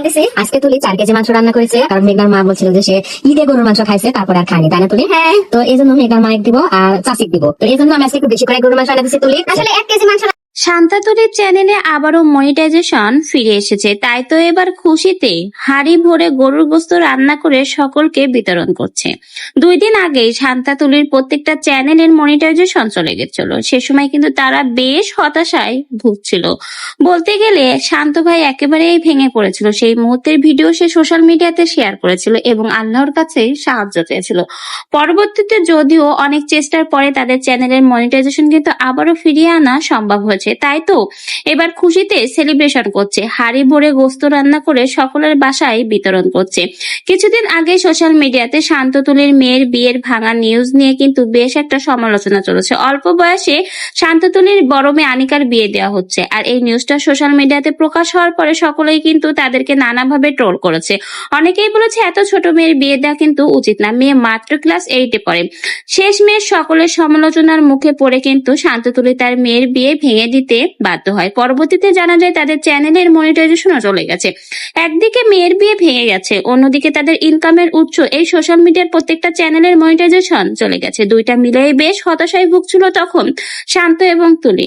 খাইতেছি। আজকে তুলি 4 কেজি মাংস রান্না করেছে, কারণ মেঘনার মা বলছিল যে সে ঈদে গরুর মাংস খাইছে, তারপর আর খায়নি, তাই না তুলি? হ্যাঁ। তো এই জন্য মেঘনার মায়ের দিব আর চাষিক দিব, তো এই জন্য আমি আজকে একটু বেশি করে গরুর মাংস রান্না দিচ্ছি তুলি। আসলে 1 কেজি মাংস শান্তাতুলির চ্যানেলে আবারও মনিটাইজেশন ফিরে এসেছে, তাই তো এবার খুশিতে হাড়ি ভরে গরুর গোশত রান্না করে সকলকে বিতরণ করছে। 2 দিন আগেই শান্তাতুলির প্রত্যেকটা চ্যানেলের মনিটাইজেশন চলে গেছিল, সে সময় কিন্তু তারা বেশ হতাশায় ভুগছিল। বলতে গেলে শান্ত ভাই একেবারেই ভেঙে পড়েছিল। সেই মুহূর্তের ভিডিও সে সোশ্যাল মিডিয়াতে শেয়ার করেছিল এবং আল্লাহর কাছে সাহায্য চেয়েছিল। পরবর্তীতে যদিও অনেক চেষ্টার পরে তাদের চ্যানেলের মনিটাইজেশন কিন্তু আবারও ফিরিয়ে আনা সম্ভব হয়েছে, তাই তো এবার খুশিতে সেলিব্রেশন করছে, হাড়ি ভরে গোশত রান্না করে সকলের বাসায় বিতরণ করছে। কিছুদিন আগে সোশ্যাল মিডিয়াতে শান্ততুলির মেয়ের বিয়ের ভাঙা নিউজ নিয়ে কিন্তু বেশ একটা সমালোচনা চলেছে। অল্প বয়সে শান্ততুলির বড় মেয়ে আনিকার বিয়ে দেওয়া হচ্ছে, আর এই নিউজটা সোশ্যাল মিডিয়াতে প্রকাশ হওয়ার পরে সকলেই কিন্তু তাদেরকে নানাভাবে ট্রোল করেছে। অনেকেই বলেছে এত ছোট মেয়ের বিয়ে দেওয়া কিন্তু উচিত না, মেয়ে মাত্র ক্লাস 8-এ পড়ে। শেষমেশ সকলের সমালোচনার মুখে পড়ে কিন্তু শান্ততুলি তার মেয়ের বিয়ে ভেঙে দিতে বাধ্য হয়। পরবর্তীতে জানা যায় তাদের চ্যানেলের মনিটাইজেশনও চলে গেছে। একদিকে মেয়ের বিয়ে ভেঙে গেছে, অন্যদিকে তাদের ইনকামের উৎস এই সোশ্যাল মিডিয়ার প্রত্যেকটা চ্যানেলের মনিটাইজেশন চলে গেছে। দুইটা মিলেই বেশ হতাশায় ভুগছিল তখন শান্ত এবং তুলি।